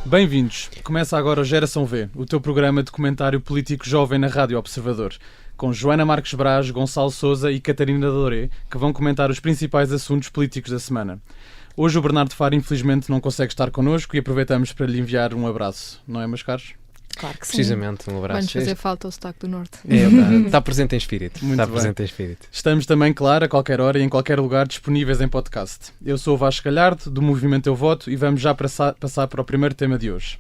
Bem-vindos. Começa agora o Geração V, o teu programa de comentário político jovem na Rádio Observador, com Joana Marques Braz, Gonçalo Sousa e Catarina Doré, que vão comentar os principais assuntos políticos da semana. Hoje o Bernardo Faro infelizmente não consegue estar connosco e aproveitamos para lhe enviar um abraço, não é, meus caros? Claro que sim. Precisamente, um abraço. Vai-nos fazer falta o sotaque do Norte. Está presente em espírito. Estamos também, claro, a qualquer hora e em qualquer lugar disponíveis em podcast. Eu sou o Vasco Galhardo, do Movimento Eu Voto, e vamos já passar para o primeiro tema de hoje.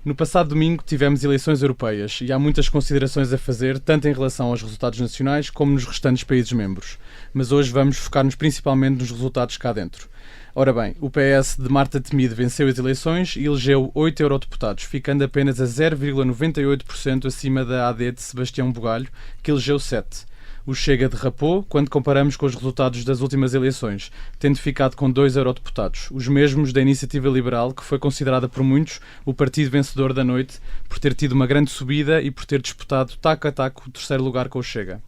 No passado domingo tivemos eleições europeias e há muitas considerações a fazer, tanto em relação aos resultados nacionais como nos restantes países membros. Mas hoje vamos focar-nos principalmente nos resultados cá dentro. Ora bem, o PS de Marta Temido venceu as eleições e elegeu 8 eurodeputados, ficando apenas a 0,98% acima da AD de Sebastião Bugalho, que elegeu 7. O Chega derrapou quando comparamos com os resultados das últimas eleições, tendo ficado com 2 eurodeputados, os mesmos da Iniciativa Liberal, que foi considerada por muitos o partido vencedor da noite, por ter tido uma grande subida e por ter disputado taco a taco o terceiro lugar com o Chega.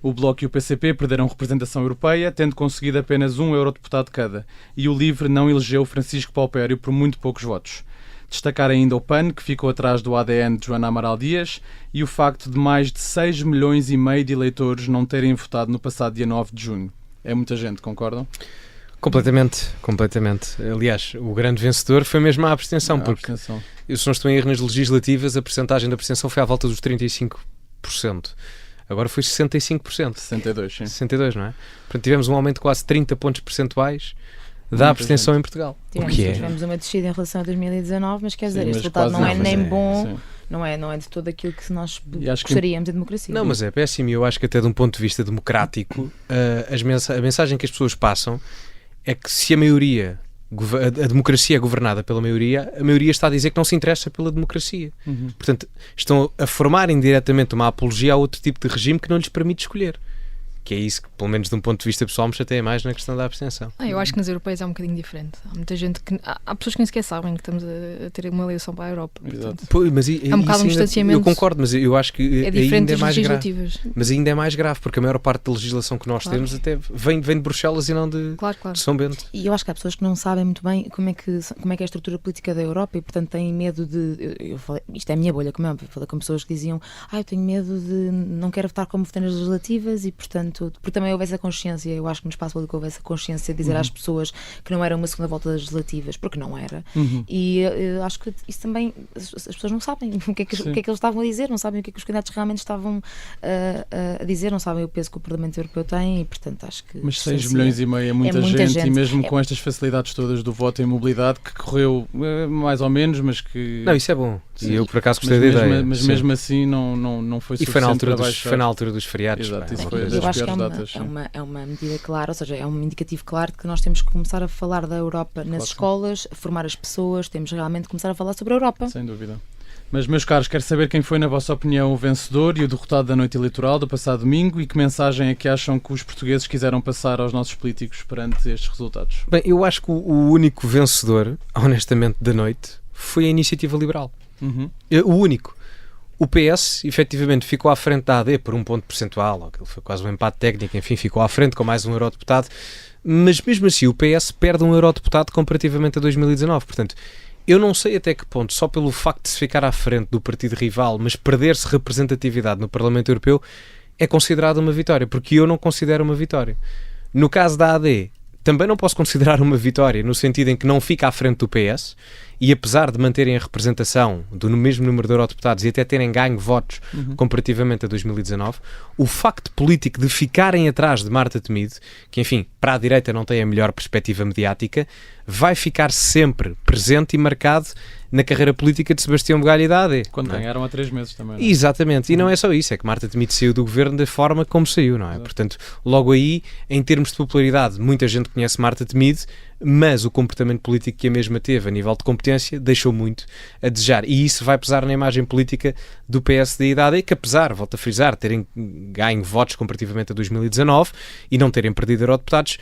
O Bloco e o PCP perderam representação europeia, tendo conseguido apenas 1 eurodeputado cada, e o LIVRE não elegeu Francisco Paupério por muito poucos votos. Destacar ainda o PAN, que ficou atrás do ADN de Joana Amaral Dias, e o facto de mais de 6 milhões e meio de eleitores não terem votado no passado dia 9 de junho. É muita gente, concordam? Completamente. Aliás, o grande vencedor foi mesmo a abstenção, porque se não estou em erro nas legislativas, a percentagem da abstenção foi à volta dos 35%. Agora foi 65%. 62, sim. 62, não é? Portanto, tivemos um aumento de quase 30 pontos percentuais da abstenção em Portugal. Tivemos uma descida em relação a 2019, mas quer dizer, este resultado não é nem bom, não é de todo aquilo que nós gostaríamos em democracia. Não, mas é péssimo, e eu acho que até de um ponto de vista democrático, a mensagem que as pessoas passam é que se a democracia é governada pela maioria, a maioria está a dizer que não se interessa pela democracia. Portanto, estão a formar indiretamente uma apologia a outro tipo de regime que não lhes permite escolher. Que é isso que, pelo menos de um ponto de vista pessoal, me chateia mais na questão da abstenção. Eu acho que nas europeias é um bocadinho diferente. Há muita gente que... Há pessoas que nem sequer sabem que estamos a ter uma eleição para a Europa. Exato. Mas é um bocado um distanciamento. Eu concordo, mas eu acho que é diferente ainda é mais legislativas. Grave. Mas ainda é mais grave, porque a maior parte da legislação que nós temos até vem de Bruxelas e não de São Bento. E eu acho que há pessoas que não sabem muito bem como é que é a estrutura política da Europa e, portanto, têm medo de... isto é a minha bolha, como é óbvio. Eu falei com pessoas que diziam eu tenho medo de... não quero votar como votei nas legislativas e, portanto... Porque também houve essa consciência, eu acho que no espaço público houve essa consciência de dizer às pessoas que não era uma segunda volta das legislativas, porque não era. E acho que isso também, as pessoas não sabem o que é que eles estavam a dizer, não sabem o que é que os candidatos realmente estavam a dizer, não sabem o peso que o Parlamento Europeu tem e, portanto, acho que... Mas 6 milhões e meio é muita gente e mesmo com estas facilidades todas do voto em mobilidade, que correu mais ou menos, mas que... Não, isso é bom. E eu, por acaso, gostei da ideia. Mas mesmo assim não foi suficiente. E foi na altura dos feriados. Exato, isso foi das piores datas. É uma medida clara, ou seja, é um indicativo claro de que nós temos que começar a falar da Europa nas escolas, formar as pessoas, temos realmente que começar a falar sobre a Europa. Sem dúvida. Mas, meus caros, quero saber quem foi, na vossa opinião, o vencedor e o derrotado da noite eleitoral do passado domingo e que mensagem é que acham que os portugueses quiseram passar aos nossos políticos perante estes resultados? Bem, eu acho que o único vencedor, honestamente, da noite foi a Iniciativa Liberal. O único. O PS, efetivamente, ficou à frente da AD por um ponto percentual, aquilo foi quase um empate técnico, enfim, ficou à frente com mais um eurodeputado, mas mesmo assim o PS perde um eurodeputado comparativamente a 2019, portanto, eu não sei até que ponto, só pelo facto de se ficar à frente do partido rival, mas perder-se representatividade no Parlamento Europeu, é considerado uma vitória, porque eu não considero uma vitória. No caso da AD, também não posso considerar uma vitória, no sentido em que não fica à frente do PS, e apesar de manterem a representação do mesmo número de eurodeputados e até terem ganho votos comparativamente a 2019, o facto político de ficarem atrás de Marta Temido, que enfim, para a direita não tem a melhor perspectiva mediática, vai ficar sempre presente e marcado na carreira política de Sebastião Bugalho e da AD. Quando ganharam há 3 meses também. Não é? Exatamente, e não é só isso, é que Marta Temido saiu do governo da forma como saiu, não é? Exato. Portanto, logo aí, em termos de popularidade, muita gente conhece Marta Temido, mas o comportamento político que a mesma teve a nível de competência deixou muito a desejar. E isso vai pesar na imagem política do PSD e da AD, que apesar, volto a frisar, terem ganho votos comparativamente a 2019 e não terem perdido eurodeputados,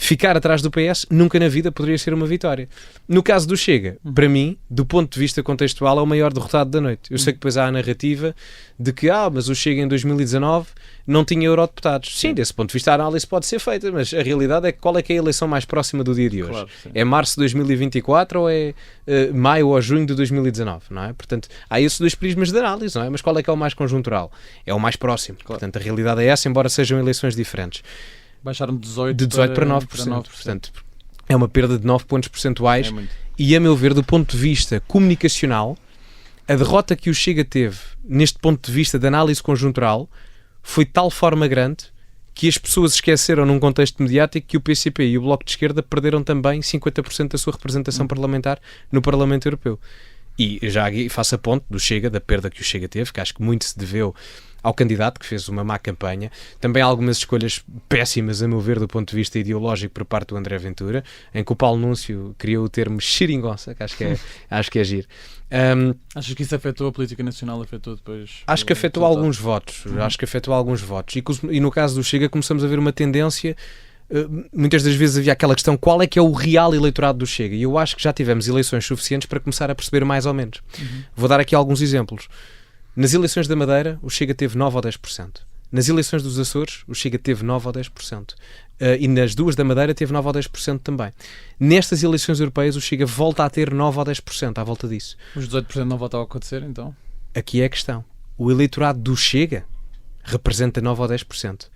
ficar atrás do PS nunca na vida poderia ser uma vitória. No caso do Chega, para mim, do ponto de vista contextual, é o maior derrotado da noite. Eu sei que depois há a narrativa de que, mas o Chega em 2019 não tinha eurodeputados. Sim, desse ponto de vista a análise pode ser feita, mas a realidade é que qual é que é a eleição mais próxima do dia de hoje? Claro, é março de 2024 ou é maio ou junho de 2019, não é? Portanto, há esses dois prismas de análise, não é? Mas qual é que é o mais conjuntural? É o mais próximo. Claro. Portanto, a realidade é essa, embora sejam eleições diferentes. Baixaram de 18 para 9%. Portanto, é uma perda de 9 pontos percentuais e, a meu ver, do ponto de vista comunicacional, a derrota que o Chega teve, neste ponto de vista de análise conjuntural, foi de tal forma grande que as pessoas esqueceram num contexto mediático que o PCP e o Bloco de Esquerda perderam também 50% da sua representação parlamentar no Parlamento Europeu. E já aqui faço a ponte do Chega, da perda que o Chega teve, que acho que muito se deveu ao candidato, que fez uma má campanha. Também há algumas escolhas péssimas, a meu ver, do ponto de vista ideológico por parte do André Ventura, em que o Paulo Núncio criou o termo xeringonça, que acho que é giro. Achas que isso afetou a política nacional? Afetou depois? Acho que afetou alguns votos. Acho que afetou alguns votos. E no caso do Chega começamos a ver uma tendência. Muitas das vezes havia aquela questão, qual é que é o real eleitorado do Chega? E eu acho que já tivemos eleições suficientes para começar a perceber mais ou menos. Vou dar aqui alguns exemplos. Nas eleições da Madeira, o Chega teve 9 ou 10%. Nas eleições dos Açores, o Chega teve 9 ou 10%. E nas duas da Madeira teve 9 ou 10% também. Nestas eleições europeias, o Chega volta a ter 9 ou 10% à volta disso. Os 18% não voltam a acontecer, então? Aqui é a questão. O eleitorado do Chega representa 9 ou 10%.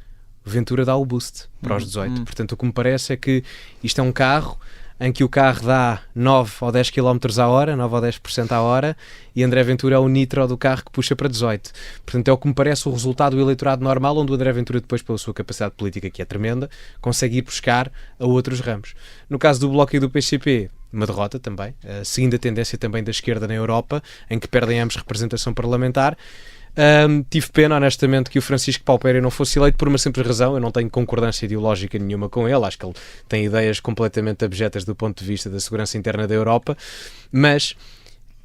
Ventura dá o boost para os 18%. Portanto, o que me parece é que isto é um carro em que o carro dá 9 ou 10 km a hora, 9 ou 10% à hora, e André Ventura é o nitro do carro que puxa para 18. Portanto, é o que me parece o resultado do eleitorado normal, onde o André Ventura, depois, pela sua capacidade política, que é tremenda, consegue ir buscar a outros ramos. No caso do Bloco e do PCP, uma derrota também, seguindo a tendência também da esquerda na Europa, em que perdem ambos representação parlamentar. Tive pena, honestamente, que o Francisco Paupério não fosse eleito por uma simples razão. Eu não tenho concordância ideológica nenhuma com ele, acho que ele tem ideias completamente abjetas do ponto de vista da segurança interna da Europa, mas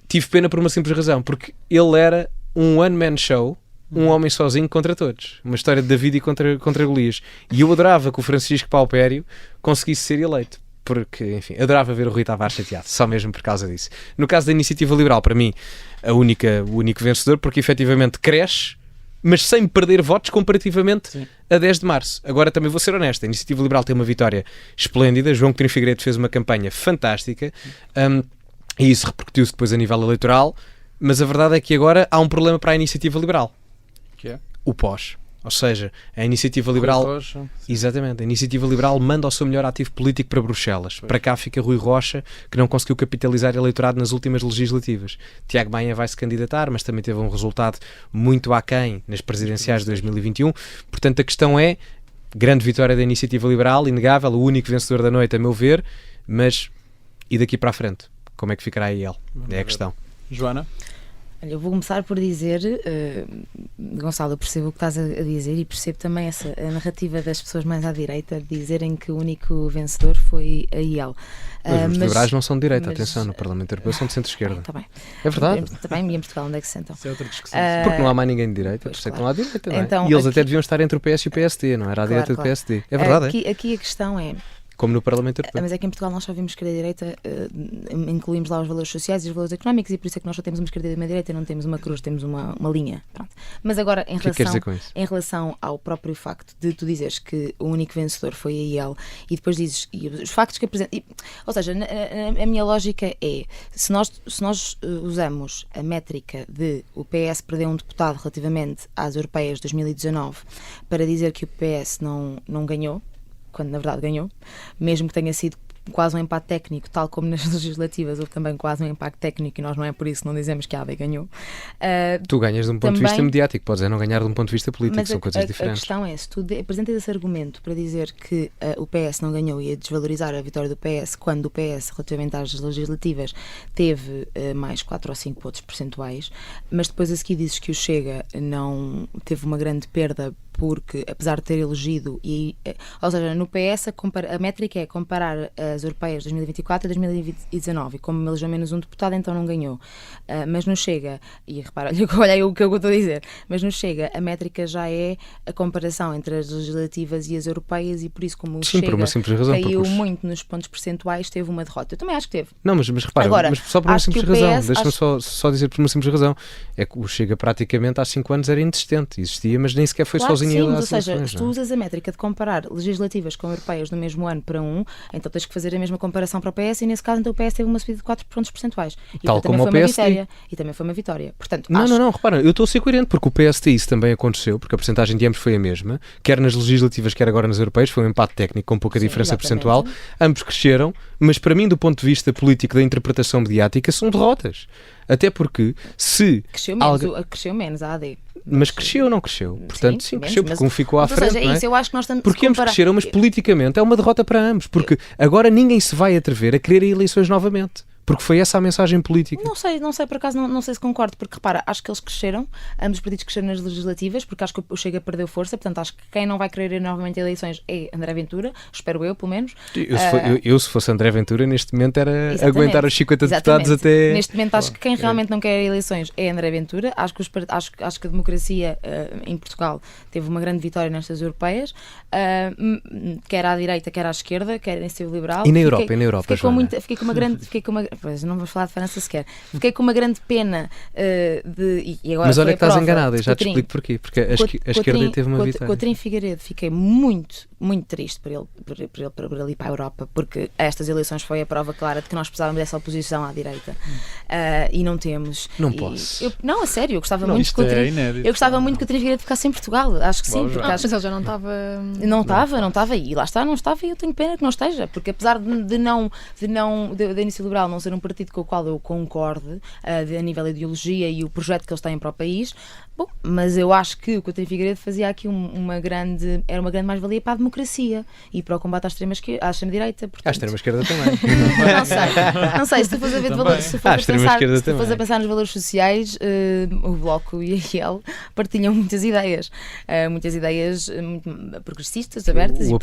tive pena por uma simples razão, porque ele era um one-man show, um homem sozinho contra todos, uma história de David contra Golias, e eu adorava que o Francisco Paupério conseguisse ser eleito, porque, enfim, adorava ver o Rui Tavares chateado, só mesmo por causa disso. No caso da Iniciativa Liberal, para mim, o único vencedor, porque efetivamente cresce, mas sem perder votos comparativamente a 10 de março. Agora também vou ser honesto, a Iniciativa Liberal tem uma vitória esplêndida, João Coutinho Figueiredo fez uma campanha fantástica, e isso repercutiu-se depois a nível eleitoral, mas a verdade é que agora há um problema para a Iniciativa Liberal. Que é? O pós. Ou seja, a Iniciativa Liberal... Rui Rocha. Exatamente. A Iniciativa Liberal manda o seu melhor ativo político para Bruxelas. Para cá fica Rui Rocha, que não conseguiu capitalizar eleitorado nas últimas legislativas. Tiago Maia vai se candidatar, mas também teve um resultado muito aquém nas presidenciais de 2021. Portanto, a questão é, grande vitória da Iniciativa Liberal, inegável, o único vencedor da noite, a meu ver, mas e daqui para a frente? Como é que ficará aí ele? É a questão. Joana? Olha, eu vou começar por dizer, Gonçalo, eu percebo o que estás a dizer e percebo também a narrativa das pessoas mais à direita de dizerem que o único vencedor foi a IEL. Mas os liberais não são de direita, atenção, no Parlamento Europeu são de centro-esquerda. Está bem. É verdade. Também, e em Portugal onde é que se sentam? Isso é outra discussão. Porque não há mais ninguém de direita, Pois, por isso é que claro. não há direita, não é? Então, E eles aqui- até deviam estar entre o PS e o PSD, não era a direita do PSD. É verdade, é? Aqui a questão é, Como no Parlamento Europeu. mas é que em Portugal nós só vimos esquerda e direita, incluímos lá os valores sociais e os valores económicos e por isso é que nós só temos uma esquerda e uma direita e não temos uma cruz, temos uma linha. Pronto. Mas agora, O que é que queres dizer com isso? em relação ao próprio facto de tu dizeres que o único vencedor foi a IEL e depois dizes e os factos que apresentam. Ou seja, a minha lógica é, se nós usamos a métrica de o PS perder um deputado relativamente às europeias de 2019 para dizer que o PS não ganhou, quando na verdade ganhou, mesmo que tenha sido quase um empate técnico, tal como nas legislativas houve também quase um empate técnico e nós não é por isso que não dizemos que a AD ganhou. Tu ganhas de um ponto de também- vista mediático, podes não ganhar de um ponto de vista político, Mas são coisas a diferentes. questão é, se tu apresentas esse argumento para dizer que o PS não ganhou e a desvalorizar a vitória do PS, quando o PS, relativamente às legislativas, teve mais 4 ou 5 votos percentuais, mas depois a seguir dizes que o Chega não teve uma grande perda porque, apesar de ter elegido, ou seja, no PS a métrica é comparar as europeias de 2024 e 2019. E como elegeu menos um deputado, então não ganhou. Mas no Chega, e repara, olha o que eu estou a dizer, mas no Chega a métrica já é a comparação entre as legislativas e as europeias, e por isso, como o Sim, Chega por uma simples razão, caiu muito nos pontos percentuais, teve uma derrota. Eu também acho que teve. Não, mas repara, Agora, mas só por uma acho que simples o PS razão. Deixa-me só dizer por uma simples razão. É que o Chega praticamente há 5 anos era inexistente. Existia, mas nem sequer foi claro sozinho. Sim, a ou seja, eleições, se tu usas a métrica de comparar legislativas com europeias no mesmo ano para um, então tens que fazer a mesma comparação para o PS, e nesse caso então o PS teve uma subida de 4 pontos percentuais. E tal como o PSD. E também foi uma vitória. Portanto, não, repara, eu estou a ser coerente, porque o PSD isso também aconteceu, porque a percentagem de ambos foi a mesma, quer nas legislativas, quer agora nas europeias, foi um empate técnico com pouca diferença percentual. Ambos cresceram, mas para mim, do ponto de vista político da interpretação mediática, são derrotas. Até porque se... Cresceu menos a AD. Mas cresceu ou não cresceu? Portanto, sim, cresceu, porque um ficou à frente, seja, não é? Isso, eu acho que nós estamos porque ambos cresceram, mas politicamente é uma derrota para ambos, porque agora ninguém se vai atrever a querer eleições novamente. Porque foi essa a mensagem política. Não sei por acaso, não sei se concordo, porque repara, acho que eles cresceram, ambos os partidos cresceram nas legislativas, porque acho que o Chega perdeu força, portanto acho que quem não vai querer ir novamente a eleições é André Ventura, espero eu, pelo menos. Eu se fosse André Ventura, neste momento era aguentar os 50 deputados até... Neste momento acho que quem realmente não quer eleições é André Ventura, acho que a democracia em Portugal teve uma grande vitória nestas europeias, quer à direita, quer à esquerda, quer em ser liberal. E na Europa, Fiquei com uma grande... Pois, não vamos falar de França sequer. Fiquei com uma grande pena e agora. Mas olha que estás enganada, eu já te explico porquê. Porque a esquerda teve uma vitória. Coutinho Figueiredo, fiquei muito, muito triste por ele ir para a Europa, porque estas eleições foi a prova clara de que nós precisávamos dessa oposição à direita. E não temos. Não posso. Não, a sério, eu gostava muito que Coutinho Figueiredo ficasse em Portugal. Acho que sim. Mas ele já não estava. Não estava, e lá está, não estava, e eu tenho pena que não esteja, porque apesar de da Iniciativa Liberal não ser um partido com o qual eu concordo a nível de ideologia e o projeto que eles têm para o país, mas eu acho que o Coutinho Figueiredo fazia aqui era uma grande mais-valia para a democracia e para o combate à extrema-direita. À extrema-esquerda também. Não sei, se tu fores a ver se fores a pensar nos valores sociais, o Bloco e a IEL partilham muitas ideias muito progressistas, abertas. O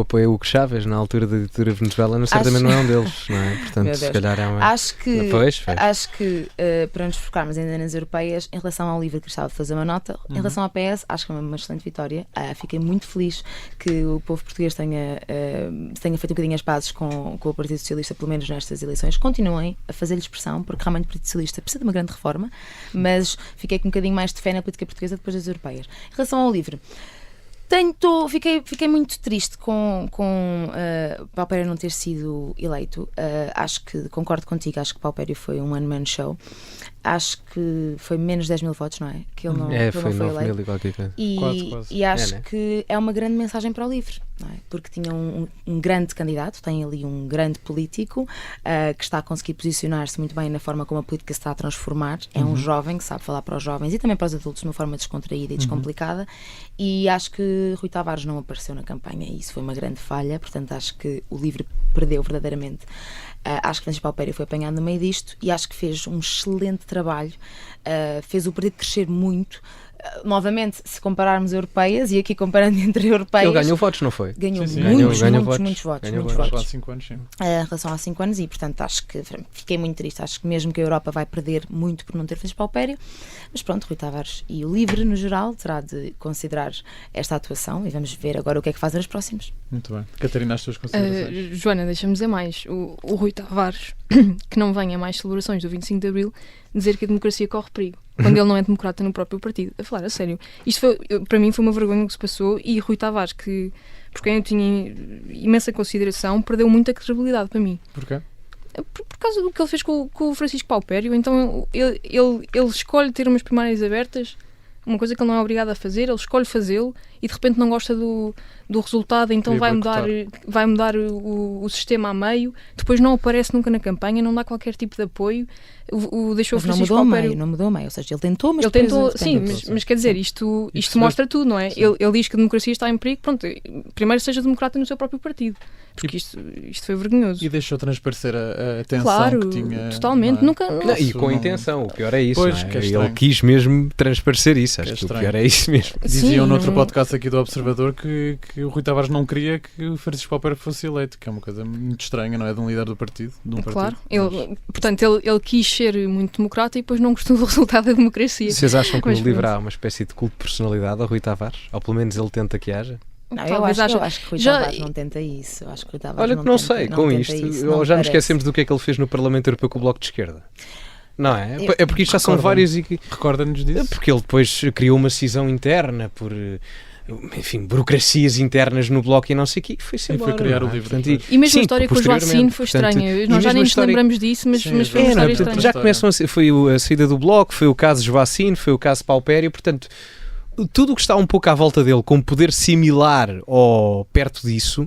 apoio a Hugo Chávez na altura da ditadura venezuelana certamente não é um deles, não é? Portanto, se calhar é uma... Acho que para nos focarmos ainda nas europeias, em relação ao livro que gostava de fazer uma nota, em relação ao PS, acho que é uma excelente vitória. Fiquei muito feliz que o povo português tenha feito um bocadinho as pazes com o Partido Socialista, pelo menos nestas eleições. Continuem a fazer-lhes pressão, porque realmente o Partido Socialista precisa de uma grande reforma, mas fiquei com um bocadinho mais de fé na política portuguesa depois das europeias. Em relação ao livro, fiquei muito triste com Paupério não ter sido eleito. Acho que, concordo contigo, acho que Paupério foi um one-man show. Acho que foi menos de 10 mil votos, não é? Que ele não foi 9 mil e qualquer coisa. E acho que é uma grande mensagem para o livro, não é? Porque tinha um grande candidato, tem ali um grande político que está a conseguir posicionar-se muito bem na forma como a política se está a transformar. É um jovem que sabe falar para os jovens e também para os adultos de uma forma descontraída e descomplicada. E acho que Rui Tavares não apareceu na campanha e isso foi uma grande falha. Portanto, acho que o livro perdeu verdadeiramente. Acho que Francisco Paupério foi apanhado no meio disto e acho que fez um excelente trabalho, fez o partido crescer muito. Novamente, se compararmos europeias, e aqui comparando entre europeias... Ele ganhou votos, não foi? Ganhou muitos votos. Em relação há 5 anos, sim. Em relação há 5 anos, e portanto acho que fiquei muito triste. Acho que mesmo que a Europa vai perder muito por não ter feito Paupério, mas pronto, Rui Tavares e o LIVRE no geral terá de considerar esta atuação e vamos ver agora o que é que fazem nos próximos. Muito bem. Catarina, as tuas considerações? Joana, deixa-me dizer mais. O Rui Tavares, que não venha mais celebrações do 25 de Abril, dizer que a democracia corre perigo, quando ele não é democrata no próprio partido. A falar a sério. Isto para mim foi uma vergonha que se passou, e Rui Tavares, que por quem eu tinha imensa consideração, perdeu muita credibilidade para mim. Porquê? Por causa do que ele fez com o Francisco Paupério. Então ele escolhe ter umas primárias abertas, uma coisa que ele não é obrigado a fazer, ele escolhe fazê-lo e de repente não gosta do resultado, então vai mudar o sistema a meio, depois não aparece nunca na campanha, não dá qualquer tipo de apoio, deixou o Francisco Paupério... Não mudou a meio, ou seja, ele tentou, mas... Mas quer dizer, isto mostra tudo, não é? Ele diz que a democracia está em perigo, pronto, primeiro seja democrata no seu próprio partido, porque isto foi vergonhoso. E deixou transparecer a tensão que tinha... Totalmente, E com intenção, o pior é isso, pois, não é? Que é ele quis mesmo transparecer isso, acho que o pior é isso mesmo. Diziam noutro podcast abraço aqui do Observador que o Rui Tavares não queria que o Francisco Paupérrio fosse eleito, que é uma coisa muito estranha, não é? De um líder do partido. De um Claro, partido. portanto, ele quis ser muito democrata e depois não gostou do resultado da democracia. Vocês acham que Mas no livro há uma espécie de culto de personalidade ao Rui Tavares? Ou pelo menos ele tenta que haja? Não, eu Talvez acho haja. que Rui Já- Tavares não tenta isso. Eu acho que Rui Tavares Olha que não tenta- sei, não com tenta isto, isso, ou não já nos parece. esquecemos do que é que ele fez no Parlamento Europeu com o Bloco de Esquerda. Não é? É porque isto já são Recorda-me. vários e Recorda-nos disso? porque ele depois criou uma cisão interna por, enfim, burocracias internas no Bloco e não sei o quê. Foi-se E foi embora, criar não o é? livro Portanto, depois. E mesmo sim, a história com o posteriormente, Joacine foi portanto, estranha. e Nós já mesmo nem a nos história- lembramos disso, mas Sim, foi uma exato. É, não é? história Portanto, estranha. já História. começam foi a saída do Bloco, foi o caso Joacine, foi o caso Paupério, portanto, tudo o que está um pouco à volta dele com poder similar ou perto disso,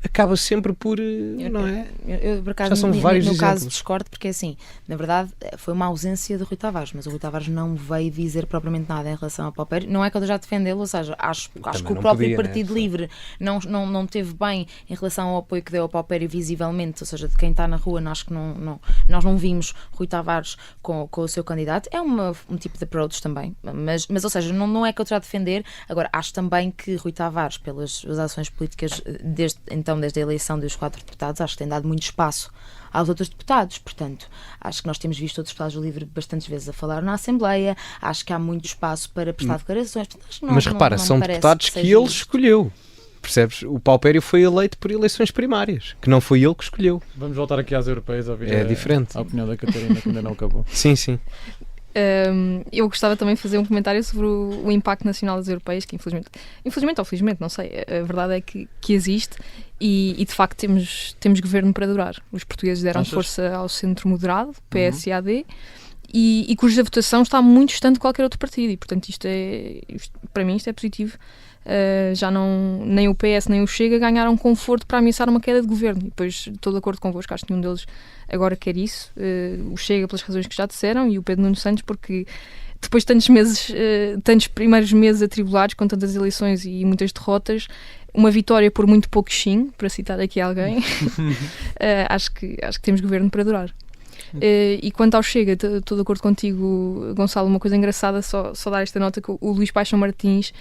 acaba sempre por, não é? Eu, por acaso, Já são no vários caso exemplos. discordo, porque assim, na verdade, foi uma ausência de Rui Tavares, mas o Rui Tavares não veio dizer propriamente nada em relação ao Paupério. Não é que eu já defendê-lo, ou seja, acho que o não próprio podia, né? Partido Livre não teve bem em relação ao apoio que deu ao Paupério visivelmente, ou seja, de quem está na rua, nós não vimos Rui Tavares com o seu candidato. É um tipo de approach também, mas ou seja, não é que eu esteja a defender. Agora, acho também que Rui Tavares, pelas ações políticas desde a eleição dos 4 deputados, acho que tem dado muito espaço aos outros deputados, portanto, acho que nós temos visto outros deputados do Livre bastantes vezes a falar na Assembleia, acho que há muito espaço para prestar declarações, portanto, acho que Mas repara, não são me parece deputados que seja ele isto. escolheu. Percebes? O Paupério foi eleito por eleições primárias, que não foi ele que escolheu. Vamos voltar aqui às europeias a ouvir É diferente. a opinião da Catarina, que ainda não acabou. Sim, sim. Eu gostava também de fazer um comentário sobre o impacto nacional das europeias, que infelizmente ou felizmente, não sei, a verdade é que existe e de facto temos governo para durar. Os portugueses deram Achas? força ao centro moderado, PS e AD, e cuja votação está muito distante de qualquer outro partido e portanto para mim isto é positivo. Já nem o PS nem o Chega ganharam conforto para ameaçar uma queda de governo e depois estou de acordo convosco, acho que nenhum deles agora quer isso. O Chega pelas razões que já disseram e o Pedro Nuno Santos porque depois de tantos primeiros meses atribulados com tantas eleições e muitas derrotas, uma vitória por muito pouco sim, para citar aqui alguém, acho que temos governo para durar. E quanto ao Chega, estou de acordo contigo, Gonçalo, uma coisa engraçada, só dar esta nota que o Luís Paixão Martins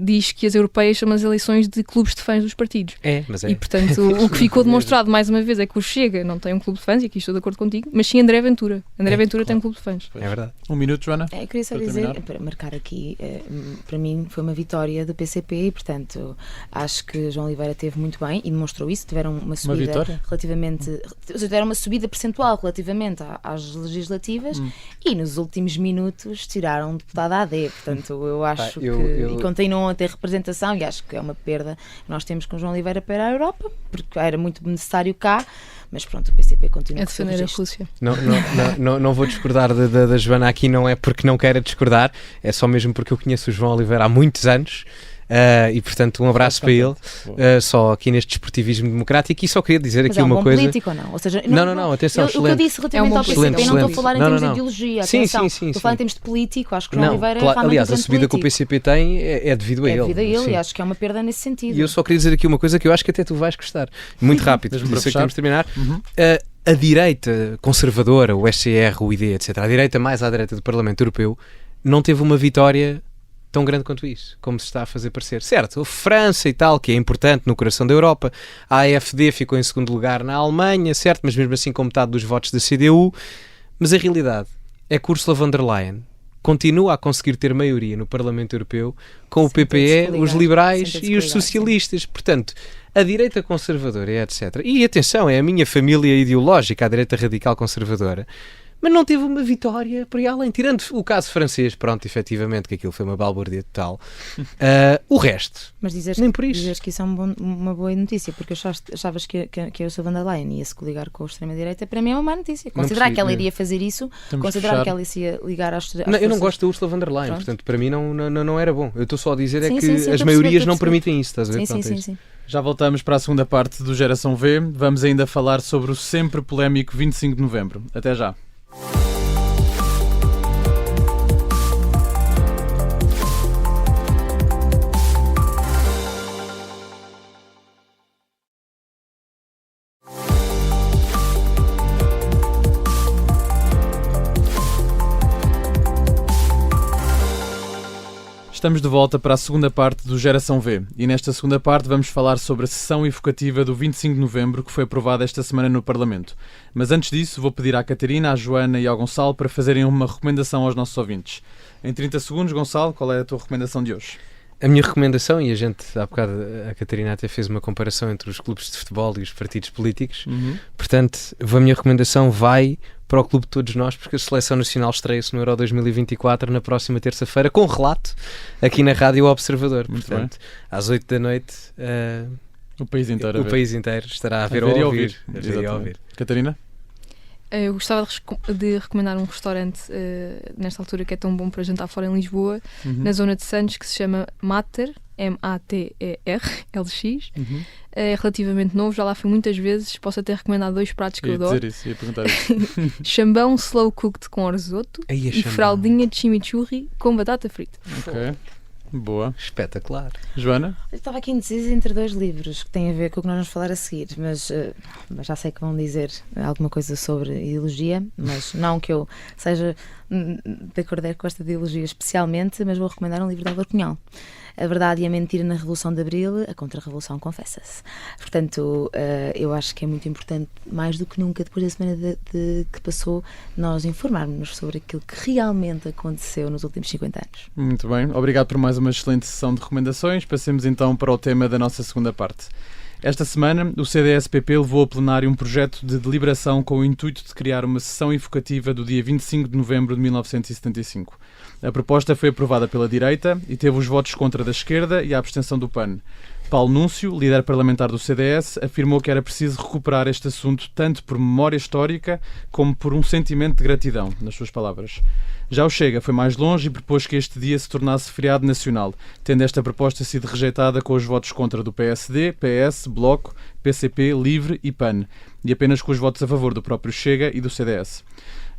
diz que as europeias são as eleições de clubes de fãs dos partidos. Mas é. E portanto o que ficou demonstrado mais uma vez é que o Chega não tem um clube de fãs, e aqui estou de acordo contigo, mas sim André Ventura. André Ventura tem um clube de fãs. É verdade. Um minuto, Joana. Eu queria só Para dizer, terminar. para marcar aqui, para mim foi uma vitória do PCP e, portanto, acho que João Oliveira teve muito bem e demonstrou isso. Tiveram uma subida vitória? relativamente. Ou seja, tiveram uma subida percentual relativamente às legislativas e nos últimos minutos tiraram um deputado AD. Portanto, eu acho que. E continuam a ter representação e acho que é uma perda que nós temos com João Oliveira para a Europa, porque era muito necessário cá. Mas pronto, o PCP continua A defender a Rússia. Não vou discordar da Joana aqui, não é porque não queira discordar, é só mesmo porque eu conheço o João Oliveira há muitos anos. E portanto um abraço para ele, só aqui neste desportivismo democrático. E só queria dizer mas aqui é um uma bom coisa. político ou não? Ou seja, não, atenção, o que eu excelente. disse relativamente É um ao bom PCP, excelente, não estou a excelente. falar em Não, termos não. de ideologia, Sim, atenção, sim, estou a falar em termos de político, acho que o João Não, Oliveira claro, é realmente aliás, um a grande subida que o político. PCP tem é devido a ele. É devido a ele sim. e acho que é uma perda nesse sentido. E eu só queria dizer aqui uma coisa que eu acho que até tu vais gostar. Muito rápido, Mesmo por para isso é que temos de terminar. Uhum. A direita conservadora, o SCR, o ID, etc., a direita mais à direita do Parlamento Europeu, não teve uma vitória tão grande quanto isso, como se está a fazer parecer. Certo, a França e tal, que é importante no coração da Europa, a AfD ficou em segundo lugar na Alemanha, certo, mas mesmo assim com metade dos votos da CDU, mas a realidade é que Ursula von der Leyen continua a conseguir ter maioria no Parlamento Europeu com o Sem ter de PPE, se coligar, os liberais sem ter de se e os coligar, socialistas. Portanto, a direita conservadora, etc. E atenção, é a minha família ideológica, a direita radical conservadora, mas não teve uma vitória por aí além. Tirando o caso francês, pronto, efetivamente, que aquilo foi uma balbúrdia total. O resto, Mas nem por isso. Dizes que isso é uma boa notícia, porque achavas que a Ursula von der Leyen ia se coligar com a extrema-direita, para mim é uma má notícia. Considerar percebi, que ela não. iria fazer isso, Temos que considerar fechar. que ela se ia ligar às Não, eu não forças- gosto da Ursula von der Leyen, Pronto. portanto, para mim não era bom. Eu estou só a dizer é Sim, que sim, sim, as estou a maiorias perceber, não estou a perceber. permitem isso, estás a ver? Sim, sim, Pronto, é sim, isso. sim. Já voltamos para a segunda parte do Geração V. Vamos ainda falar sobre o sempre polémico 25 de novembro. Até já. Estamos de volta para a segunda parte do Geração V e nesta segunda parte vamos falar sobre a sessão evocativa do 25 de novembro que foi aprovada esta semana no Parlamento. Mas antes disso vou pedir à Catarina, à Joana e ao Gonçalo para fazerem uma recomendação aos nossos ouvintes. Em 30 segundos, Gonçalo, qual é a tua recomendação de hoje? A minha recomendação, e há bocado a Catarina até fez uma comparação entre os clubes de futebol e os partidos políticos, portanto, a minha recomendação vai para o clube de todos nós, porque a Seleção Nacional estreia-se no Euro 2024 na próxima terça-feira, com relato aqui na Rádio Observador. Muito portanto, às 8 da noite o país inteiro, país inteiro estará a ver ou a ouvir. Catarina? Eu gostava de recomendar um restaurante nesta altura que é tão bom para jantar fora em Lisboa, na zona de Santos, que se chama Mater, M-A-T-E-R-L-X. É relativamente novo, já lá fui muitas vezes. Posso até recomendar 2 pratos que eu adoro. Ia perguntar isso. Chambão slow cooked com risoto e fraldinha de chimichurri com batata frita. Ok, boa. Espetacular. Joana? Eu estava aqui indecisa entre 2 livros que têm a ver com o que nós vamos falar a seguir, mas já sei que vão dizer alguma coisa sobre ideologia, mas não que eu seja de acordo com esta ideologia especialmente, mas vou recomendar um livro de Álvaro Cunhal. A Verdade e a Mentira na Revolução de Abril, a Contra-Revolução confessa-se. Portanto, eu acho que é muito importante, mais do que nunca, depois da semana que passou, nós informarmos sobre aquilo que realmente aconteceu nos últimos 50 anos. Muito bem, obrigado por mais uma excelente sessão de recomendações. Passemos então para o tema da nossa segunda parte. Esta semana, o CDS-PP levou a plenário um projeto de deliberação com o intuito de criar uma sessão evocativa do dia 25 de novembro de 1975. A proposta foi aprovada pela direita e teve os votos contra da esquerda e a abstenção do PAN. Paulo Núncio, líder parlamentar do CDS, afirmou que era preciso recuperar este assunto tanto por memória histórica como por um sentimento de gratidão, nas suas palavras. Já o Chega foi mais longe e propôs que este dia se tornasse feriado nacional, tendo esta proposta sido rejeitada com os votos contra do PSD, PS, Bloco, PCP, Livre e PAN, e apenas com os votos a favor do próprio Chega e do CDS.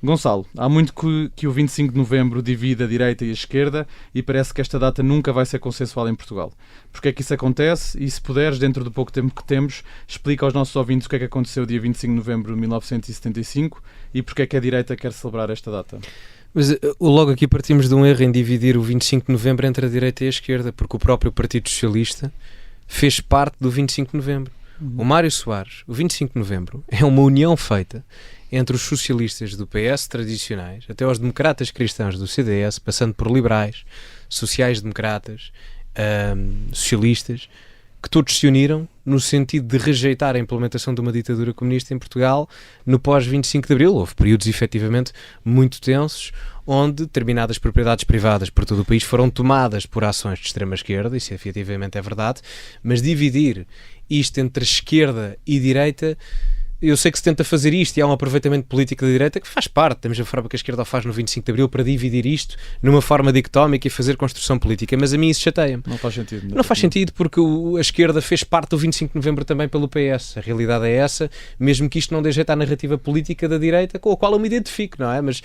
Gonçalo, há muito que o 25 de novembro divide a direita e a esquerda e parece que esta data nunca vai ser consensual em Portugal. Porquê é que isso acontece? E se puderes, dentro do pouco tempo que temos, explica aos nossos ouvintes o que é que aconteceu dia 25 de novembro de 1975 e porquê é que a direita quer celebrar esta data. Mas logo aqui partimos de um erro em dividir o 25 de novembro entre a direita e a esquerda, porque o próprio Partido Socialista fez parte do 25 de novembro. O Mário Soares, o 25 de novembro, é uma união feita entre os socialistas do PS tradicionais, até aos democratas cristãos do CDS, passando por liberais, sociais-democratas, socialistas, que todos se uniram no sentido de rejeitar a implementação de uma ditadura comunista em Portugal no pós-25 de Abril. Houve períodos efetivamente muito tensos, onde determinadas propriedades privadas por todo o país foram tomadas por ações de extrema-esquerda, isso efetivamente é verdade, mas dividir isto entre esquerda e direita, eu sei que se tenta fazer isto e há um aproveitamento político da direita que faz parte da mesma forma que a esquerda o faz no 25 de Abril para dividir isto numa forma dicotómica e fazer construção política, mas a mim isso chateia-me. Não faz sentido. Não faz sentido porque a esquerda fez parte do 25 de Novembro também pelo PS. A realidade é essa, mesmo que isto não dê jeito à narrativa política da direita com a qual eu me identifico, não é? Mas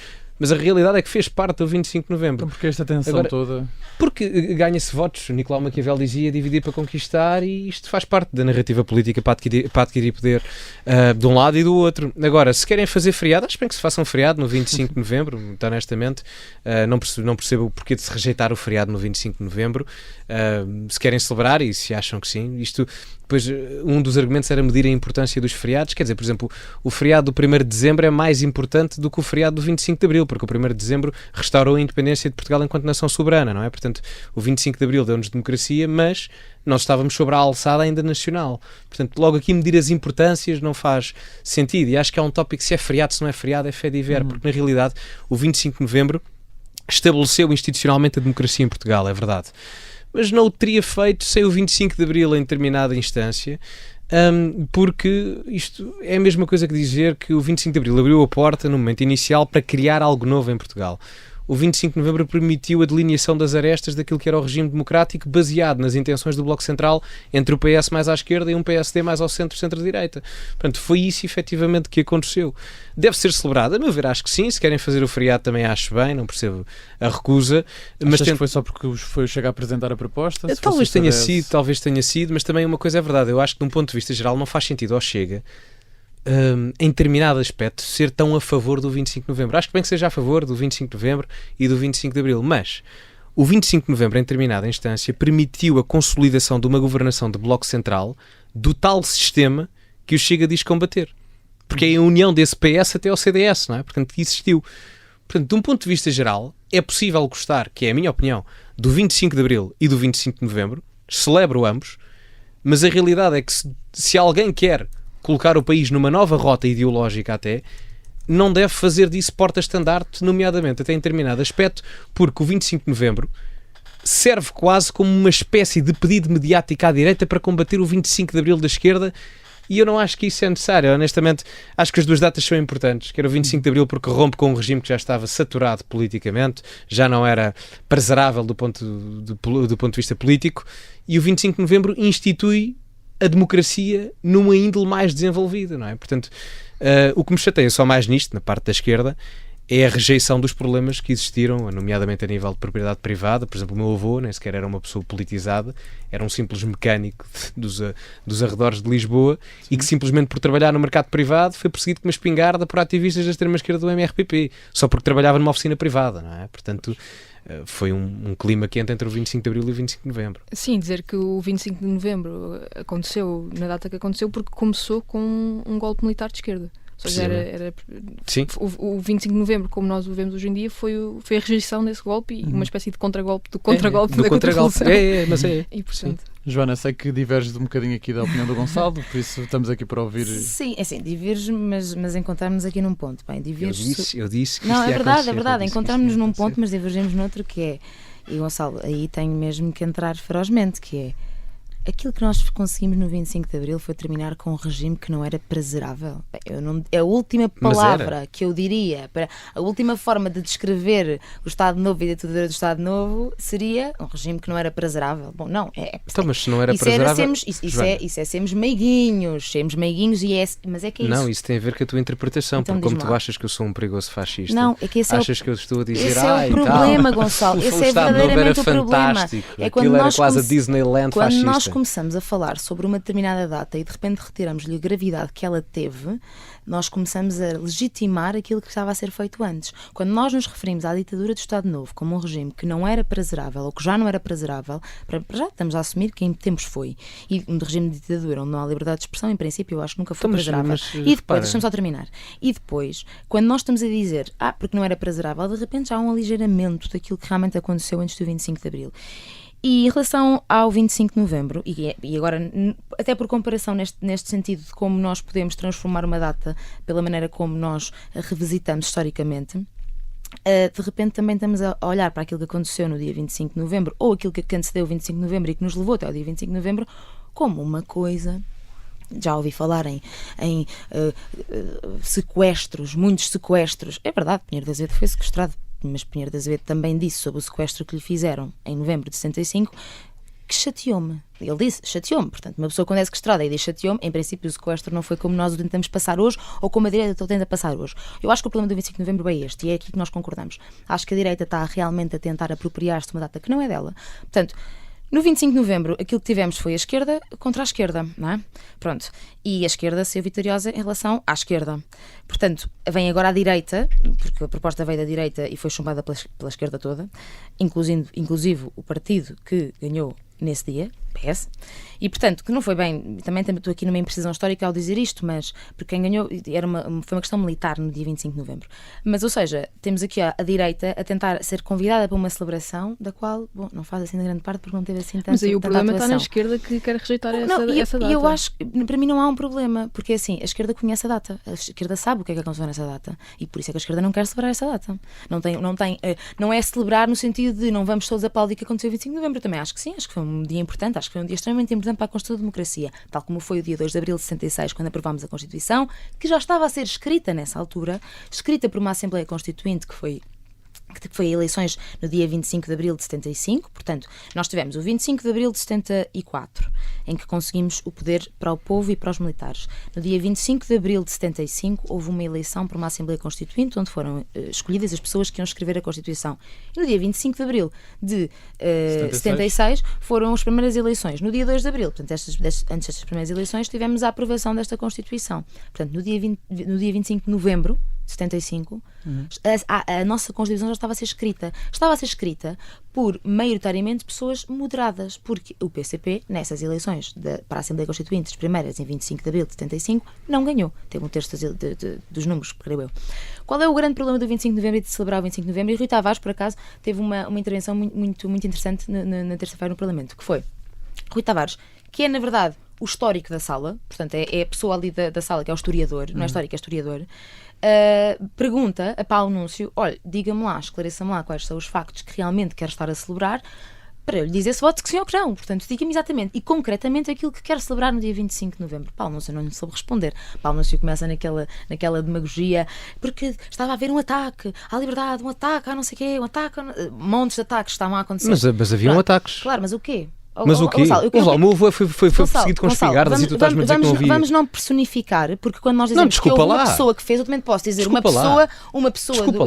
a realidade é que fez parte do 25 de Novembro. Então porquê esta tensão toda? Porque ganha-se votos. O Nicolau Maquiavel dizia dividir para conquistar e isto faz parte da narrativa política para adquirir poder de um lado e do outro. Agora, se querem fazer feriado, acho bem que se façam feriado no 25 de Novembro, muito honestamente. Não percebo o porquê de se rejeitar o feriado no 25 de Novembro. Se querem celebrar e se acham que sim, isto... Depois, um dos argumentos era medir a importância dos feriados. Quer dizer, por exemplo, o feriado do 1º de dezembro é mais importante do que o feriado do 25 de abril, porque o 1º de dezembro restaurou a independência de Portugal enquanto nação soberana, não é? Portanto, o 25 de abril deu-nos democracia, mas nós estávamos sobre a alçada ainda nacional. Portanto, logo aqui medir as importâncias não faz sentido. E acho que é um tópico, se é feriado, se não é feriado, é fé de ver, porque na realidade o 25 de novembro estabeleceu institucionalmente a democracia em Portugal, é verdade. Mas não o teria feito sem o 25 de Abril em determinada instância, porque isto é a mesma coisa que dizer que o 25 de Abril abriu a porta no momento inicial para criar algo novo em Portugal. O 25 de Novembro permitiu a delineação das arestas daquilo que era o regime democrático baseado nas intenções do Bloco Central entre o PS mais à esquerda e um PSD mais ao centro-direita. Portanto, foi isso efetivamente que aconteceu. Deve ser celebrado, a meu ver, acho que sim. Se querem fazer o feriado também acho bem, não percebo a recusa. Mas que foi só porque foi chegar a apresentar a proposta? Talvez tenha sido, mas também uma coisa é verdade. Eu acho que de um ponto de vista geral não faz sentido ao Chega, em determinado aspecto, ser tão a favor do 25 de Novembro. Acho que bem que seja a favor do 25 de Novembro e do 25 de Abril, mas o 25 de novembro, em determinada instância, permitiu a consolidação de uma governação de bloco central do tal sistema que o Chega diz combater. Porque é a união desse PS até ao CDS, não é? Portanto, existiu. Portanto, de um ponto de vista geral, é possível gostar, que é a minha opinião, do 25 de Abril e do 25 de Novembro, celebro ambos, mas a realidade é que se alguém quer colocar o país numa nova rota ideológica até, não deve fazer disso porta-estandarte, nomeadamente até em determinado aspecto, porque o 25 de Novembro serve quase como uma espécie de pedido mediático à direita para combater o 25 de Abril da esquerda, e eu não acho que isso é necessário. Honestamente, acho que as duas datas são importantes, quer o 25 de Abril porque rompe com um regime que já estava saturado politicamente, já não era preservável do ponto de vista político, e o 25 de Novembro institui a democracia numa índole mais desenvolvida, não é? Portanto, o que me chateia só mais nisto, na parte da esquerda, é a rejeição dos problemas que existiram, nomeadamente a nível de propriedade privada. Por exemplo, o meu avô nem sequer era uma pessoa politizada, era um simples mecânico dos arredores de Lisboa. Sim. E que simplesmente por trabalhar no mercado privado foi perseguido com uma espingarda por ativistas da extrema-esquerda do MRPP, só porque trabalhava numa oficina privada, não é? Portanto, foi um clima quente entre o 25 de Abril e o 25 de Novembro. Sim, dizer que o 25 de Novembro aconteceu na data que aconteceu porque começou com um golpe militar de esquerda. Ou seja, Sim. O 25 de Novembro, como nós o vemos hoje em dia, foi a rejeição desse golpe e uma espécie de contragolpe do contragolpe da contra-revolução. Mas é. E, portanto... Joana, sei que diverges um bocadinho aqui da opinião do Gonçalo, por isso estamos aqui para ouvir. Sim, é assim, diverge, mas encontramos aqui num ponto. Bem, eu disse que não, isto é verdade, encontramos num ponto, mas divergimos noutro, que é, e Gonçalo, aí tenho mesmo que entrar ferozmente, que é aquilo que nós conseguimos no 25 de Abril foi terminar com um regime que não era prazerável. A última palavra que eu diria, a última forma de descrever o Estado Novo e a ditadura do Estado Novo seria um regime que não era prazerável. Bom, não. Então, mas se não era prazerável... Isso é sermos meiguinhos, mas é que é isso. Não, isso tem a ver com a tua interpretação, então, porque como tu achas que eu sou um perigoso fascista, não, é que esse achas que eu estou a dizer... Esse é o problema, Gonçalo. Esse é verdadeiramente o problema. É aquilo era quase a Disneyland fascista. Quando nós começamos a falar sobre uma determinada data e de repente retiramos-lhe a gravidade que ela teve, nós começamos a legitimar aquilo que estava a ser feito antes. Quando nós nos referimos à ditadura do Estado Novo como um regime que não era prazerável ou que já não era prazerável, já estamos a assumir que em tempos foi. E um regime de ditadura onde não há liberdade de expressão, em princípio, eu acho que nunca foi prazerável. E depois, deixa-me só terminar. E depois, quando nós estamos a dizer, porque não era prazerável, de repente já há um aligeiramento daquilo que realmente aconteceu antes do 25 de Abril. E em relação ao 25 de Novembro, e agora, até por comparação neste sentido de como nós podemos transformar uma data pela maneira como nós a revisitamos historicamente, de repente também estamos a olhar para aquilo que aconteceu no dia 25 de Novembro, ou aquilo que antecedeu o 25 de Novembro e que nos levou até o dia 25 de Novembro, como uma coisa... Já ouvi falar em sequestros, muitos sequestros. É verdade, Pinheiro de Azevedo foi sequestrado, mas Pinheiro de Azevedo também disse sobre o sequestro que lhe fizeram em novembro de 75, que chateou-me. Ele disse, chateou-me. Portanto, uma pessoa quando é sequestrada e diz chateou-me, em princípio o sequestro não foi como nós o tentamos passar hoje ou como a direita tenta passar hoje. Eu acho que o problema do 25 de Novembro é este, e é aqui que nós concordamos. Acho que a direita está realmente a tentar apropriar-se de uma data que não é dela. Portanto, no 25 de Novembro, aquilo que tivemos foi a esquerda contra a esquerda, não é? Pronto. E a esquerda saiu vitoriosa em relação à esquerda. Portanto, vem agora a direita, porque a proposta veio da direita e foi chumbada pela esquerda toda, inclusive o partido que ganhou nesse dia, PS, e portanto, que não foi bem, também estou aqui numa imprecisão histórica ao dizer isto, mas porque quem ganhou foi uma questão militar no dia 25 de Novembro. Mas, ou seja, temos aqui a direita a tentar ser convidada para uma celebração da qual, bom, não faz assim de grande parte porque não teve assim tanto. Mas aí o problema está na esquerda que quer rejeitar essa data. E eu acho que para mim não há um problema, porque assim, a esquerda conhece a data, a esquerda sabe o que é que aconteceu nessa data e por isso é que a esquerda não quer celebrar essa data. Não é celebrar no sentido de não vamos todos aplaudir que aconteceu 25 de Novembro. Eu também acho que sim, acho que foi um dia importante, acho que foi um dia extremamente importante para a construção da democracia, tal como foi o dia 2 de Abril de 66, quando aprovámos a Constituição, que já estava a ser escrita nessa altura, escrita por uma Assembleia Constituinte que foi eleições no dia 25 de Abril de 75, portanto, nós tivemos o 25 de Abril de 74, em que conseguimos o poder para o povo e para os militares. No dia 25 de Abril de 75, houve uma eleição por uma Assembleia Constituinte, onde foram escolhidas as pessoas que iam escrever a Constituição. E no dia 25 de Abril de 76, foram as primeiras eleições. No dia 2 de Abril, portanto, antes destas primeiras eleições, tivemos a aprovação desta Constituição. Portanto, no dia 25 de Novembro de de 75, a nossa Constituição já estava a ser escrita. Estava a ser escrita por, maioritariamente, pessoas moderadas, porque o PCP, nessas eleições para a Assembleia Constituinte, as primeiras, em 25 de abril de 75, não ganhou. Teve um terço dos números, creio eu. Qual é o grande problema do 25 de novembro e de celebrar o 25 de novembro? E Rui Tavares, por acaso, teve uma intervenção muito interessante na terça-feira no Parlamento, que foi Rui Tavares, que é, na verdade, o histórico da sala, portanto, é a pessoa ali da sala que é o historiador, não é histórico, é historiador, pergunta a Paulo Núncio, olha, diga-me lá, esclareça-me lá quais são os factos que realmente quer estar a celebrar, para eu lhe dizer se voto que sim ou que não. Portanto, diga-me exatamente e concretamente aquilo que quer celebrar no dia 25 de novembro. Paulo Núncio não lhe soube responder. Paulo Núncio começa naquela demagogia, porque estava a haver um ataque à liberdade, um ataque a não sei o quê, montes de ataques estavam a acontecer. Mas haviam ataques. Claro, mas o quê? Mas o quê? O meu avô foi perseguido com espingardas e tu estás-me a dizer que não havia. Vamos não personificar, porque quando nós dizemos que houve uma pessoa que fez, eu também posso dizer uma pessoa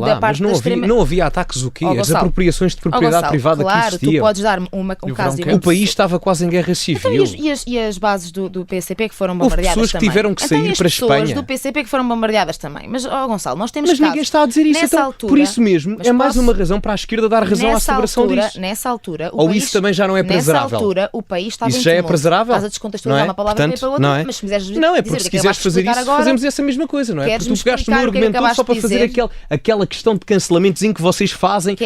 da parte da extrema... Não havia ataques o quê? As apropriações de propriedade privada que existiam. Claro, tu podes dar um caso de... O país estava quase em guerra civil. E as bases do PCP que foram bombardeadas também. Houve pessoas que tiveram que sair para a Espanha. As pessoas do PCP que foram bombardeadas também. Mas, Gonçalo, nós temos casos... Mas ninguém está a dizer isso. Então, por isso mesmo, é mais uma razão para a esquerda dar razão à celebração disso. Nessa altura... Ou isso também já não é preservável? Nessa altura, o país estava isso já é preservável. Estás a descontextualizar uma palavra para outra, não é? Mas se quiseres não, é porque se quiseres fazer isso, agora, fazemos essa mesma coisa, não é? Porque tu pegaste no argumento todo só para fazer aquela questão de cancelamentos em que vocês fazem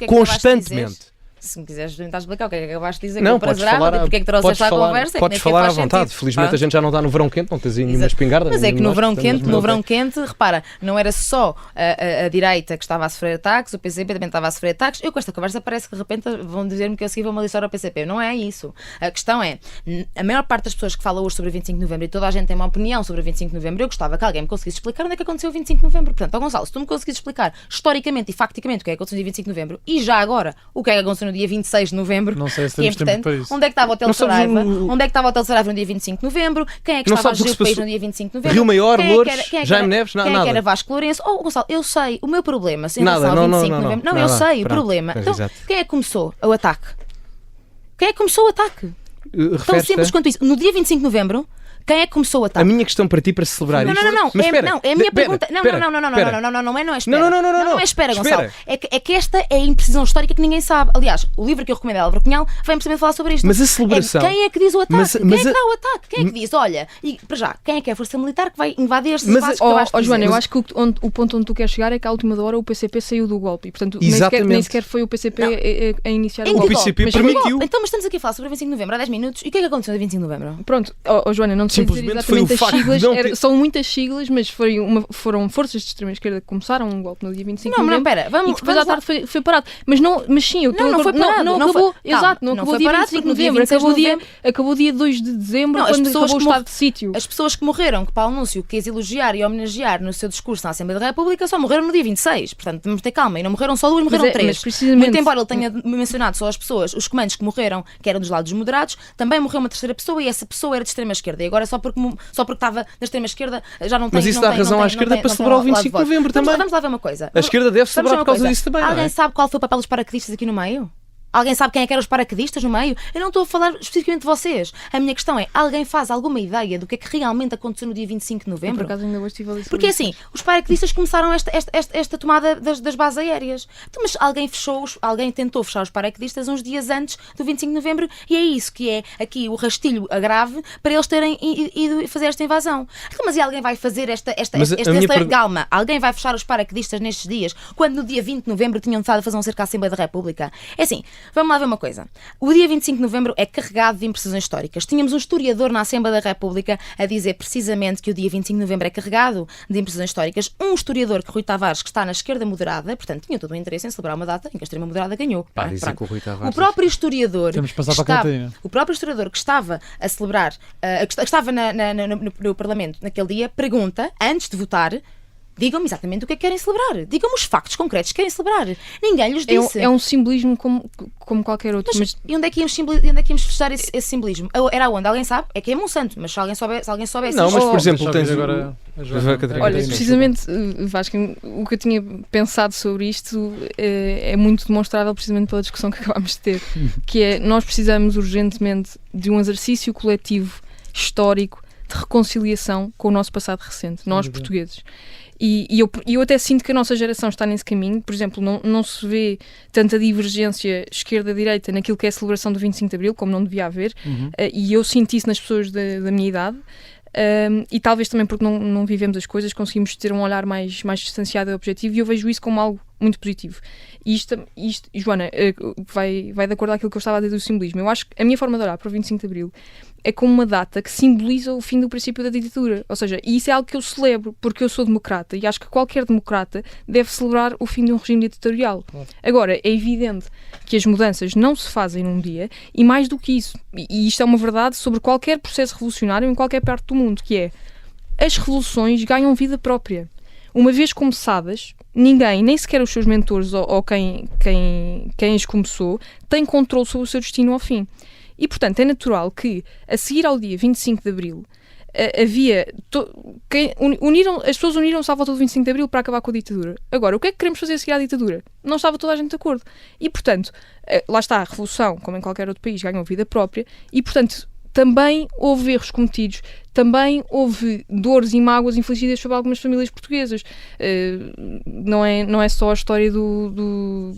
constantemente. Se me quiseres tentar explicar o que é que acabaste de dizer, não, que eu prazerável, porque é que trouxeste à conversa, podes falar à vontade. Felizmente a gente já não está no verão quente, não tens aí nenhuma espingarda. Mas é que no verão quente, repara, não era só a direita que estava a sofrer ataques, o PCP também estava a sofrer ataques. Eu com esta conversa parece que de repente vão dizer-me que eu segui uma lição ao PCP. Não é isso. A questão é, a maior parte das pessoas que falam hoje sobre o 25 de novembro e toda a gente tem uma opinião sobre o 25 de novembro, eu gostava que alguém me conseguisse explicar onde é que aconteceu o 25 de novembro. Portanto, Gonçalo, se tu me conseguisses explicar historicamente e facticamente o que é que aconteceu no dia 25 de novembro e já agora o que é que aconteceu no dia 26 de novembro, não sei se temos tempo para isso. Onde é que estava o Hotel Saraiva? Onde é que estava o Hotel Saraiva no dia 25 de novembro? Quem é que estava a gerir o país no dia 25 de novembro? Rio Maior, Loures, Jaime Neves, nada. Quem é que era Vasco Lourenço? Gonçalo, eu sei, o meu problema em relação ao 25 de novembro... Não, eu sei, o problema. Então, quem é que começou o ataque? Quem é que começou o ataque? Tão simples quanto isso. No dia 25 de novembro, quem é que começou o ataque? A minha questão para ti, para celebrar isto... Não, é a minha pergunta... Não é espera. Não é espera, Gonçalo. É que esta é a imprecisão histórica que ninguém sabe. Aliás, o livro que eu recomendo é Álvaro Cunhal vem precisamente falar sobre isto. Mas a celebração... Quem é que diz o ataque? Quem é que dá o ataque? Quem é que diz, olha, e para já, quem é que é a força militar que vai invadir-se? Joana, eu acho que o ponto onde tu queres chegar é que à última hora o PCP saiu do golpe. Portanto, nem sequer foi o PCP a iniciar o golpe. O PCP permitiu. Então, mas estamos aqui a falar sobre o 25 de novembro há 10 minutos. E o que é que aconteceu no 25 de novembro? Pronto, Joana, não te sei dizer exatamente as siglas, são muitas siglas, mas foram forças de extrema-esquerda que começaram um golpe no dia 25 de novembro. E depois à tarde foi parado. Mas sim, eu estou não foi parado. Não acabou, exato, não acabou dia 25 de novembro, acabou dia 2 de dezembro, quando acabou o estado de sítio. As pessoas que morreram, que Paulo Núncio quis elogiar e homenagear no seu discurso na Assembleia da República, só morreram no dia 26. Portanto, temos de ter calma. E não morreram só 2, morreram 3. Muito embora ele tenha mencionado só as pessoas, os comandos que morreram, que eram dos lados moderados, também morreu uma terceira pessoa e essa pessoa era de extrema-esquerda. E agora só porque estava na extrema-esquerda já não tem... Mas isso dá razão à esquerda para celebrar o 25 de novembro também. Vamos lá ver uma coisa. A esquerda deve celebrar por causa disso também. Alguém sabe qual foi o papel dos paraquedistas aqui no meio? Alguém sabe quem é que eram os paraquedistas no meio? Eu não estou a falar especificamente de vocês. A minha questão é, alguém faz alguma ideia do que é que realmente aconteceu no dia 25 de novembro? Por acaso ainda hoje estive ali. Porque assim, os paraquedistas começaram esta tomada das bases aéreas. Então, mas alguém tentou fechar os paraquedistas uns dias antes do 25 de novembro e é isso que é aqui o rastilho grave para eles terem ido fazer esta invasão. Então, mas e alguém vai fazer calma, alguém vai fechar os paraquedistas nestes dias, quando no dia 20 de novembro tinham estado a fazer um cerco à Assembleia da República? É assim, vamos lá ver uma coisa. O dia 25 de novembro é carregado de imprecisões históricas. Tínhamos um historiador na Assembleia da República a dizer precisamente que o dia 25 de novembro é carregado de imprecisões históricas. Um historiador, que Rui Tavares, que está na esquerda moderada, portanto, tinha todo o interesse em celebrar uma data em que a extrema moderada ganhou. Com o Rui Tavares. O próprio historiador que estava a celebrar, que estava no Parlamento naquele dia, pergunta, antes de votar, digam-me exatamente o que é que querem celebrar. Digam-me os factos concretos que querem celebrar. Ninguém lhes disse. É um simbolismo como qualquer outro. Mas e onde é que íamos fechar esse simbolismo? Era onde? Alguém sabe? É que é Monsanto, mas se alguém soubesse... Não, mas por exemplo, tens agora... Olha, precisamente, Vasco, o que eu tinha pensado sobre isto é muito demonstrável precisamente pela discussão que acabámos de ter, que é, nós precisamos urgentemente de um exercício coletivo, histórico, de reconciliação com o nosso passado recente, nós portugueses. E eu até sinto que a nossa geração está nesse caminho. Por exemplo, não se vê tanta divergência esquerda-direita naquilo que é a celebração do 25 de Abril, como não devia haver. E eu sinto isso nas pessoas da minha idade. E talvez também porque não vivemos as coisas, conseguimos ter um olhar mais distanciado e objetivo, e eu vejo isso como algo muito positivo. E isto Joana, vai de acordo com aquilo que eu estava a dizer do simbolismo. Eu acho que a minha forma de olhar para o 25 de Abril é como uma data que simboliza o fim do princípio da ditadura. Ou seja, e isso é algo que eu celebro, porque eu sou democrata, e acho que qualquer democrata deve celebrar o fim de um regime ditatorial. Agora, é evidente que as mudanças não se fazem num dia, e mais do que isso, e isto é uma verdade sobre qualquer processo revolucionário em qualquer parte do mundo, que é: as revoluções ganham vida própria. Uma vez começadas, ninguém, nem sequer os seus mentores ou quem as começou, tem controle sobre o seu destino ao fim. E, portanto, é natural que, a seguir ao dia 25 de Abril, as pessoas uniram-se à volta do 25 de Abril para acabar com a ditadura. Agora, o que é que queremos fazer a seguir à ditadura? Não estava toda a gente de acordo. E, portanto, lá está, a revolução, como em qualquer outro país, ganhou vida própria, e, portanto, também houve erros cometidos, também houve dores e mágoas infligidas sobre algumas famílias portuguesas. Não é só a história dos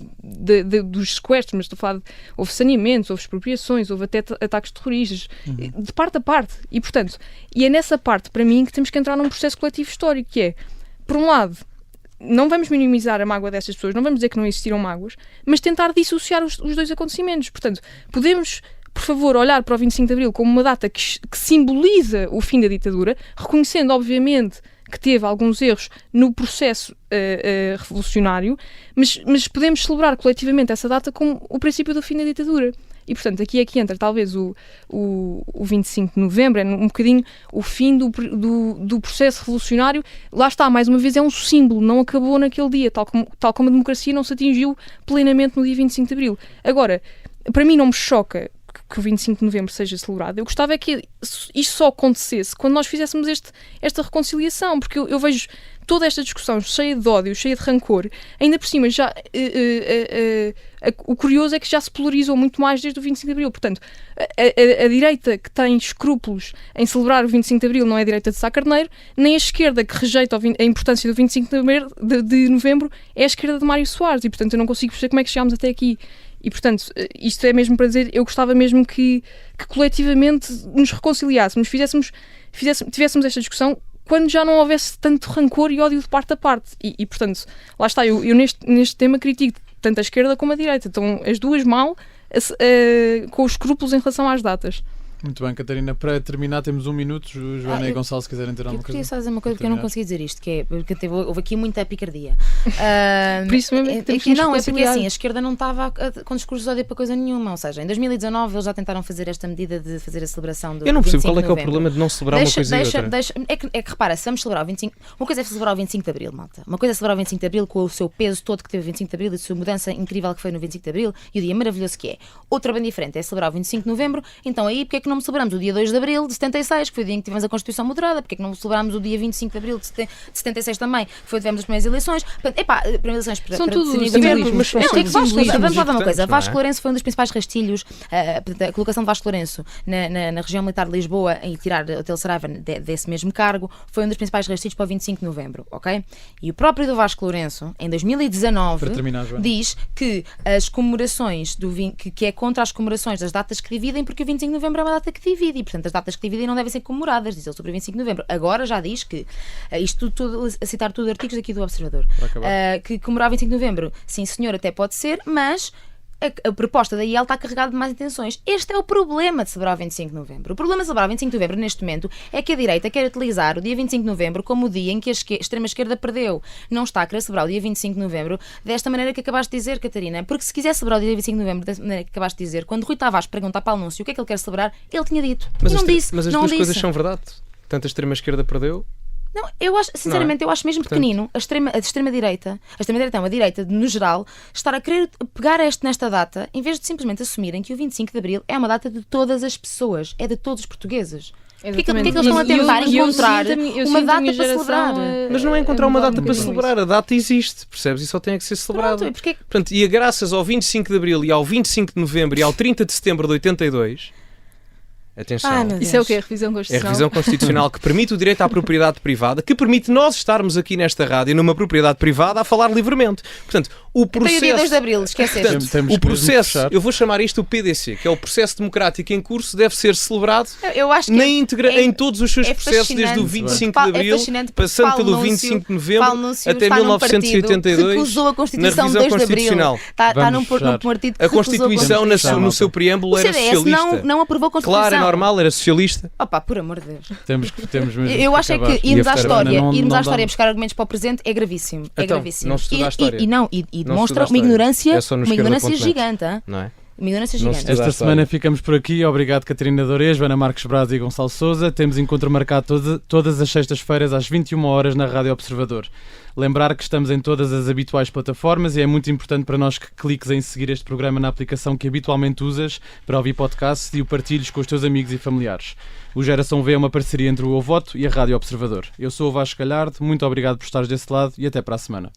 sequestros, mas estou a falar houve saneamentos, houve expropriações, houve até ataques terroristas, de parte a parte. E, portanto, é nessa parte, para mim, que temos que entrar num processo coletivo histórico, que é, por um lado, não vamos minimizar a mágoa dessas pessoas, não vamos dizer que não existiram mágoas, mas tentar dissociar os dois acontecimentos. Portanto, podemos, por favor, olhar para o 25 de Abril como uma data que simboliza o fim da ditadura, reconhecendo, obviamente, que teve alguns erros no processo revolucionário, mas podemos celebrar coletivamente essa data como o princípio do fim da ditadura. E, portanto, aqui é que entra talvez o 25 de novembro, é um bocadinho o fim do processo revolucionário. Lá está, mais uma vez, é um símbolo, não acabou naquele dia, tal como a democracia não se atingiu plenamente no dia 25 de Abril. Agora, para mim não me choca que o 25 de novembro seja celebrado. Eu gostava é que isto só acontecesse quando nós fizéssemos esta reconciliação, porque eu vejo toda esta discussão cheia de ódio, cheia de rancor, ainda por cima já o curioso é que já se polarizou muito mais desde o 25 de Abril. Portanto, a direita que tem escrúpulos em celebrar o 25 de Abril não é a direita de Sá Carneiro, nem a esquerda que rejeita a importância do 25 de novembro é a esquerda de Mário Soares, e portanto eu não consigo perceber como é que chegámos até aqui. E, portanto, isto é mesmo para dizer, eu gostava mesmo que coletivamente nos reconciliássemos, tivéssemos esta discussão quando já não houvesse tanto rancor e ódio de parte a parte. E portanto, lá está, eu neste tema critico tanto a esquerda como a direita. Estão as duas mal com os escrúpulos em relação às datas. Muito bem, Catarina. Para terminar, temos 1 minuto. Joana e Gonçalo, se quiserem ter alguma coisa. Eu queria só dizer uma coisa, porque eu não consegui dizer isto, que é porque houve aqui muita picardia. Por isso mesmo é porque assim, a esquerda não estava com discursos de ódio para coisa nenhuma. Ou seja, em 2019 eles já tentaram fazer esta medida de fazer a celebração do 25 de novembro. Eu não percebo qual é que é o problema de não celebrar uma coisa e outra. É que repara, se vamos celebrar o 25... Uma coisa é celebrar o 25 de Abril, malta. Uma coisa é celebrar o 25 de Abril com o seu peso todo que teve o 25 de Abril e a sua mudança incrível que foi no 25 de Abril e o dia maravilhoso que é. Outra bem diferente é celebrar o 25 de Novembro. Então aí, porque é que não celebramos o dia 2 de Abril de 76, que foi o dia em que tivemos a Constituição moderada? Porque é que não celebrámos o dia 25 de Abril de 76 também, que foi onde tivemos as primeiras eleições? Primeiras eleições são tudo simbolismos. Vamos falar de uma coisa. Vasco Lourenço foi um dos principais rastilhos, a colocação de Vasco Lourenço na região militar de Lisboa e tirar o Hotel Saraiva desse mesmo cargo, foi um dos principais rastilhos para o 25 de Novembro, ok? E o próprio do Vasco Lourenço, em 2019, diz que as comemorações que é contra as comemorações das datas que dividem, porque o 25 de Novembro é uma data que divide e, portanto, as datas que dividem não devem ser comemoradas, diz ele sobre o 25 de Novembro. Agora já diz que, isto tudo, a citar tudo artigos aqui do Observador, que comemorar o 25 de Novembro, sim senhor, até pode ser, mas a proposta da IEL está carregada de más intenções. Este é o problema de celebrar o 25 de Novembro. O problema de celebrar o 25 de Novembro neste momento é que a direita quer utilizar o dia 25 de Novembro como o dia em que a extrema-esquerda perdeu. Não está a querer celebrar o dia 25 de Novembro desta maneira que acabaste de dizer, Catarina. Porque se quiser celebrar o dia 25 de Novembro desta maneira que acabaste de dizer, quando Rui Tavares perguntar para o anúncio o que é que ele quer celebrar, ele tinha dito. Mas e não disse. Mas as duas coisas são verdade. Tanto a extrema-esquerda perdeu. Não, eu acho, sinceramente, eu acho mesmo pequenino a extrema-direita, a direita, no geral, estar a querer pegar nesta data, em vez de simplesmente assumirem que o 25 de Abril é uma data de todas as pessoas, é de todos os portugueses. Porquê que eles estão a tentar encontrar uma data para celebrar? Mas não é encontrar uma data para celebrar, a data existe, percebes? E só tem que ser celebrada. Portanto, e graças ao 25 de Abril e ao 25 de Novembro e ao 30 de Setembro de 82... Atenção. Isso é o quê? A revisão É a constitucional? revisão constitucional que permite o direito à propriedade privada, que permite nós estarmos aqui nesta rádio, numa propriedade privada, a falar livremente. Portanto, o Tem o dia 2 de processo... Abril, esqueceste. Temos O que mesmo processo, fechar. eu vou chamar isto o PDC, que é o processo democrático em curso, deve ser celebrado Eu acho que na íntegra, em todos os seus é processos, desde o fascinante, 25 porque de Abril, é fascinante porque passando Paulo pelo Núncio- 25 de Novembro, Paulo Núncio até está num partido 1982, recusou a Constituição na de 2 revisão de Abril. constitucional. Está Vamos num fechar. partido que A recusou Constituição, Constituição. no seu preâmbulo, O era CDS socialista. não aprovou a Constituição. Claro, é normal, era socialista. Opa, por amor de Deus. Temos mesmo Eu acho é acabar. que irmos E a à caravana história, não- irmos não à dá- história buscar argumentos para o presente é gravíssimo. É Então, gravíssimo. não se estuda a história. E Não demonstra se estuda a uma ignorância, É só no uma ignorância esquerda.net. gigante. Hã? Não é? Uma ignorância Não se gigante. estuda. Esta semana ficamos por aqui. Obrigado, Catarina Dores, Joana Marques Braz e Gonçalo Sousa. Temos encontro marcado todas as sextas-feiras às 21 horas na Rádio Observador. Lembrar que estamos em todas as habituais plataformas e é muito importante para nós que cliques em seguir este programa na aplicação que habitualmente usas para ouvir podcasts e o partilhes com os teus amigos e familiares. O Geração V é uma parceria entre o Eu Voto e a Rádio Observador. Eu sou o Vasco Galhardo, muito obrigado por estares desse lado e até para a semana.